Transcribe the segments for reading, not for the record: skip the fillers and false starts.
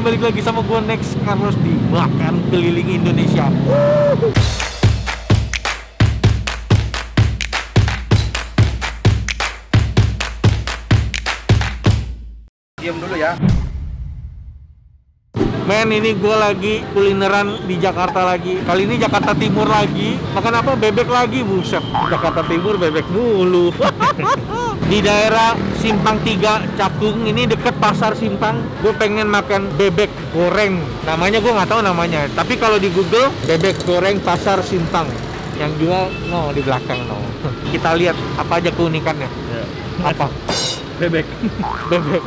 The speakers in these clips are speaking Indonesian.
kalian balik lagi sama gua Next Carlos di Makan Keliling Indonesia. Diam dulu ya. Men, ini gue lagi kulineran di Jakarta lagi. Kali ini Jakarta Timur lagi. Makan apa? Bebek lagi, buset. Jakarta Timur bebek mulu. Di daerah Simpang 3 Cakung, ini deket Pasar Simpang. Gue pengen makan bebek goreng. Namanya gue nggak tahu namanya. Tapi kalau di Google, bebek goreng Pasar Simpang. Yang jual no di belakang no. Kita lihat apa aja keunikannya. Ya. Apa? Bebek. Bebek.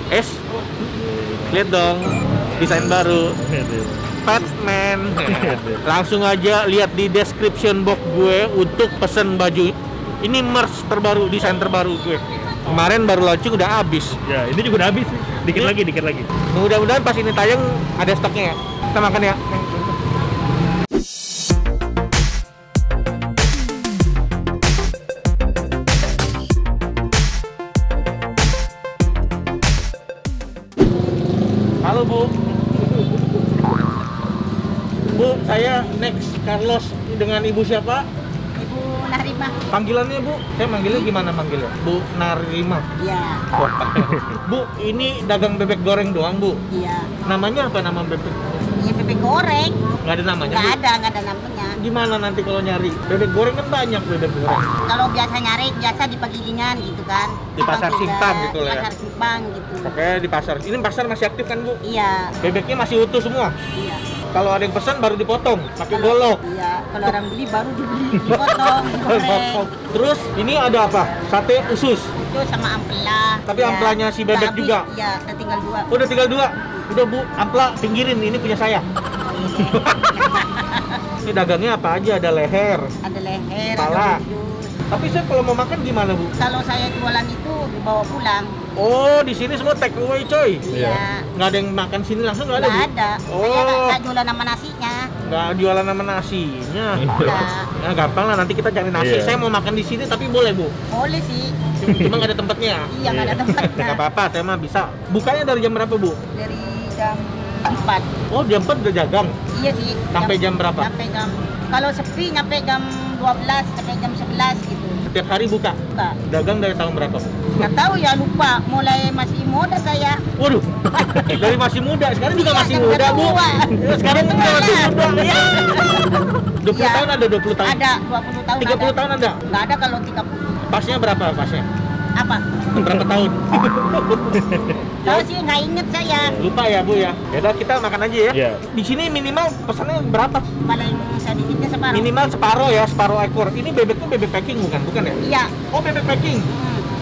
Es. Lihat dong. Desain baru. Batman. Langsung aja lihat di description box gue untuk pesen baju. Ini merch terbaru, desain terbaru gue. Kemarin baru launching udah habis. Ya, ini juga udah habis sih. Dikit lagi. Mudah-mudahan pas ini tayang ada stoknya ya. Kita makan ya. Halo Bu. Bu, saya Next Carlos dengan Ibu siapa? Ibu Narima. Panggilannya Bu? Saya manggilnya gimana manggilnya? Bu Narima. Iya. Bu, ini dagang bebek goreng doang Bu? Iya. Namanya apa nama bebek? Iya bebek goreng. Nggak ada namanya Bu? Nggak ada namanya. Gimana nanti kalau nyari? Bebek goreng kan banyak bebek goreng. Kalau biasa nyari, biasa di Pagilingan gitu kan. Di Pasar Simpang gitu lah ya? Pasar Simpang gitu. Oke, di pasar. Ini pasar masih aktif kan Bu? Iya. Bebeknya masih utuh semua? Iya. Kalau ada yang pesan baru dipotong, pakai golok. Iya. Kalau orang beli baru dibeli, dipotong, digoreng. Terus ini ada apa? Sate usus. Itu sama ampela. Tapi Iya. amplanya si Udah bebek habis. juga? Iya, udah tinggal 2. Udah tinggal 2. Udah Bu, ampla pinggirin, ini punya saya. Ini dagangnya apa aja? Ada leher. Ada leher, Kepala. ada ujung. Tapi saya kalau mau makan gimana Bu? Kalau saya jualan itu dibawa pulang. Oh, di sini semua take away coy. Iya. Nggak ada yang makan sini langsung, nggak ada Bu? Nggak ada. Oh. Saya nggak jualan nama nasinya. Nggak jualan nama nasinya. Nggak. Nah, gampang lah, nanti kita cari nasi. Iya. Saya mau makan di sini tapi boleh Bu? Boleh sih. Cuma nggak ada tempatnya. Iya, nggak ada tempatnya. Nggak apa-apa, saya mah bisa. Bukanya dari jam berapa Bu? Dari jam 4. Oh, jam 4 udah dagang. Iya sih. Sampai jam berapa? Sampai jam. Kalau sepi nyampe jam 12 sampai jam 11 gitu. Setiap hari buka. Buka. Dagang dari tahun berapa Bu? Nggak tahu ya, lupa. Mulai masih muda saya. Waduh, dari masih muda, sekarang juga Iya, masih kan muda udah Bu. tua. Ya, sekarang Udah juga tua masih lah. muda. Ya. 20 Iya. tahun ada 20 tahun. Ada 20 tahun 30 ada. tahun ada. Nggak ada kalau 30. Pasnya berapa pasnya? Apa? Berapa tahun? Tahu sih nggak inget saya. Lupa ya Bu ya. Yaudah kita makan aja ya. Iya. Di sini minimal pesannya berapa? Paling sedikitnya separuh. Minimal separuh ya, separuh ekor. Ini bebeknya bebek packing bukan? Bukan ya? Iya. Oh, bebek packing.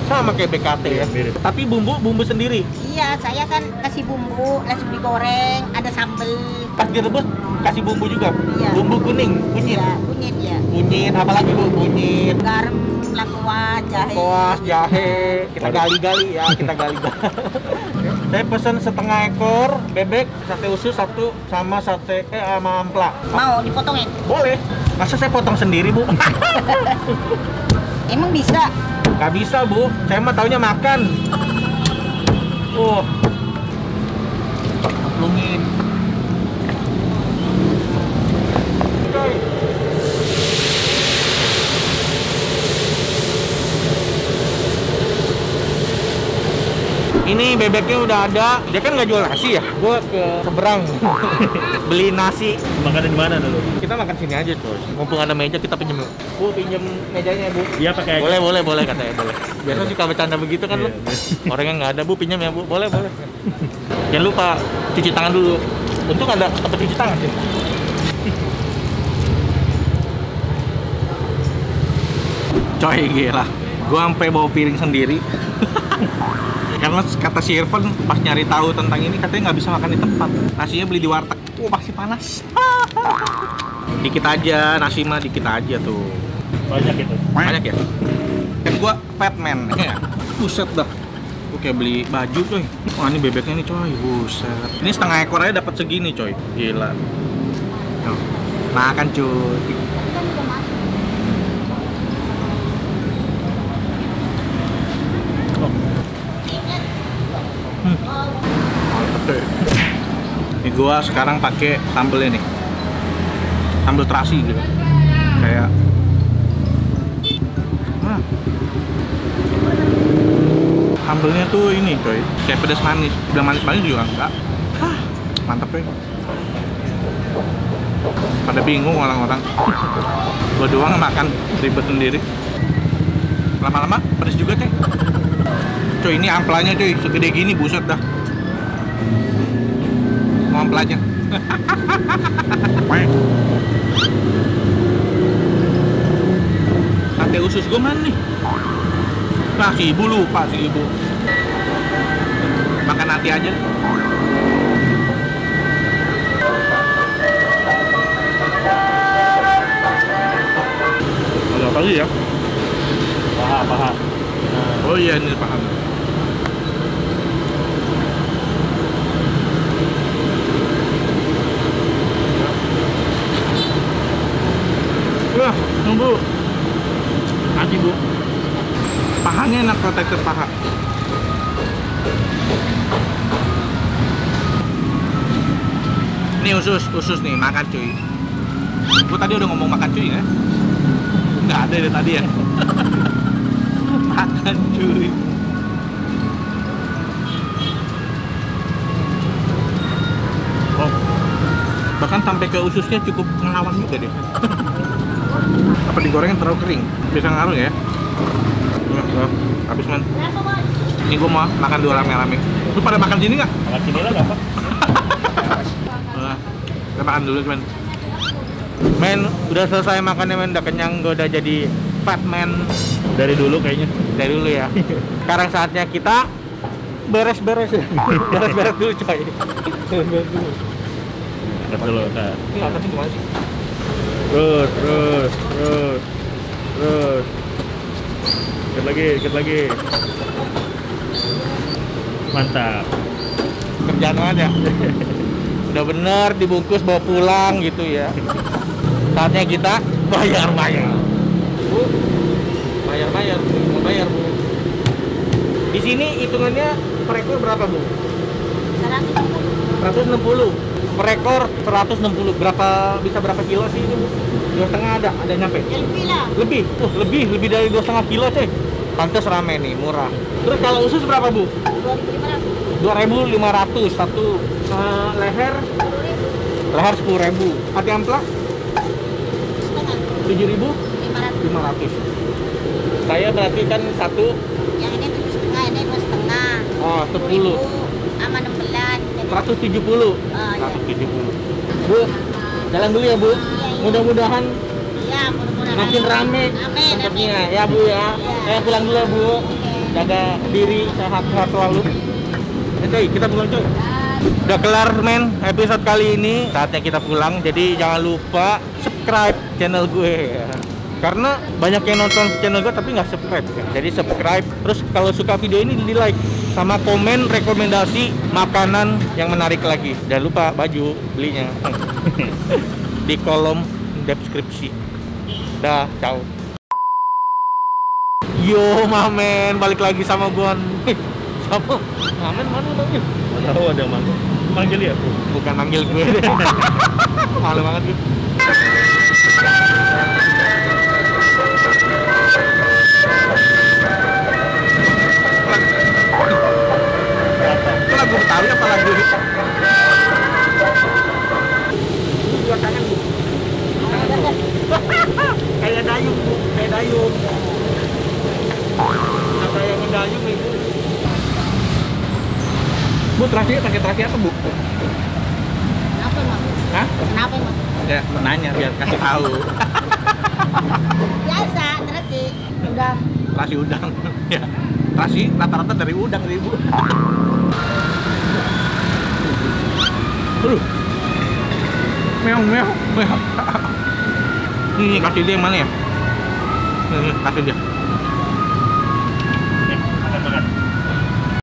Sama kayak BKT ya. Mirip. Tapi bumbu sendiri. Iya, saya kan kasih bumbu, langsung digoreng, ada sambel. Pas direbus kasih bumbu juga. Iya. Bumbu kuning, kunyit. Iya, kunyit ya. Kunyit apalagi Bu? Kunyit. Garam, lengkuas, jahe. Koas, jahe, kita gali-gali ya, kita gali-gali. Saya pesan setengah ekor bebek, sate usus satu, sama sama ampla. Mau dipotongin? Boleh. Masa saya potong sendiri Bu? Emang bisa? Gak bisa Bu, saya mah taunya makan. Lungin. Coy. Ini bebeknya udah ada. Dia kan nggak jual nasi ya. Gue ke seberang beli nasi. Makan di mana dulu? Kita makan sini aja coy. Mumpung ada meja kita pinjem. Bu pinjem mejanya Bu. Iya pakai. Boleh katanya boleh. Biasa suka bercanda begitu kan lu. Iya. Orangnya nggak ada Bu, pinjam ya Bu. Boleh. Jangan lupa cuci tangan dulu. Untung ada tempat cuci tangan sih. Coy gila. Gua sampai bawa piring sendiri. Karena kata si Irfan pas nyari tahu tentang ini katanya nggak bisa makan di tempat. Nasinya beli di warteg. Pasti panas. Dikit aja, nasi mah dikit aja tuh. Banyak itu. Banyak ya? Kan gua fat man ya. Buset dah. Gua kayak beli baju coy. Wah ini bebeknya nih coy. Buset. Ini setengah ekor aja dapat segini coy. Gila. Tuh. Makan cuy. Mantep deh. Gua sekarang pakai sambal ini, sambal terasi gitu, kayak sambelnya tuh ini coy, kayak pedas manis. Bilang manis-manis juga enggak. Mantap coy. Pada bingung orang-orang. Gua doang makan ribet sendiri. Lama-lama pedas juga coy. Coy, ini amplanya coy, segede gini, buset dah. Mau amplanya. Sate usus gua mana nih? Nah, si ibu lupa, si ibu. Makan hati aja. Ada apa lagi ya? Paha. Oh iya, ini paham. Wah, nunggu. Mati bu. Pahanya enak, protektor paha. Ini usus nih, makan cuy. Gua tadi udah ngomong makan cuy ya? Nggak ada dari tadi ya. Makan cuy. Oh. Bahkan sampai ke ususnya cukup ngelawan juga deh. Apa digorengnya terlalu kering? Bisa ngaruh ya? Habis man. Ini gua mau makan dua rame-rame. Lu pada makan sini nggak? Makan sini lah apa? Kita makan dulu men. Men, udah selesai makannya men, udah kenyang, gua udah jadi fat man Dari dulu kayaknya. dari dulu ya. Sekarang saatnya kita beres-beres ya. Beres-beres dulu coy. Beres-beres dulu. Angkat dulu. Nah. Ini atasnya gimana sih? Terus. Dikit lagi. Mantap. Kerjaan banget ya. Udah bener dibungkus bawa pulang gitu ya. Saatnya kita bayar. Bu, bayar. Mau bayar bu. Di sini hitungannya per ekor berapa bu? 160. Per ekor 160. Bisa berapa kilo sih ini bu? 2,5 ada nyampe? Ya lebih lah. Lebih dari 2,5 kilo coy. Pantes rame nih, murah. Terus kalau usus berapa bu? 2.500 satu. Leher 10.000. Hati ampla 7.500. Saya berarti kan satu. Yang ini 7,5, ini 2,5. Oh, 10. Sama 16. 170. Iya. 170. Bu, jalan dulu ya bu. Mudah-mudahan Iya, mudah-mudahan. makin rame Amin. tempatnya ya bu ya. Saya pulang dulu ya bu. Jaga diri, sehat-sehat selalu. Coy, kita pulang coy. Udah kelar men episode kali ini. Saatnya kita pulang. Jadi jangan lupa subscribe channel gue ya. Karena banyak yang nonton channel gue tapi nggak subscribe ya. Jadi subscribe. Terus kalau suka video ini di like sama komen rekomendasi makanan yang menarik lagi. Jangan lupa baju belinya di kolom deskripsi. Dah, ciao. Yo mamen, balik lagi sama gua. Siapa? Mamen mana namanya? Nggak tahu ada manggil. Manggil ya bu. Bukan manggil gue deh. Malu banget gue. Itu lagu Betawi apa lagu ini? Dua tangan bu. Kayak dayung bu, kayak dayung. Nah, kayak ngedayung itu. Bu, terasinya pakai terasi apa bu? Kenapa emang? Hah? Kenapa emang? Ya, nanya biar kasih tahu. Biasa, terasi. Udah. Terasi udang. Ya. Terasi rata-rata dari udang nih bu. Meong. Ini kasih dia yang mana ya? Ini kasih dia.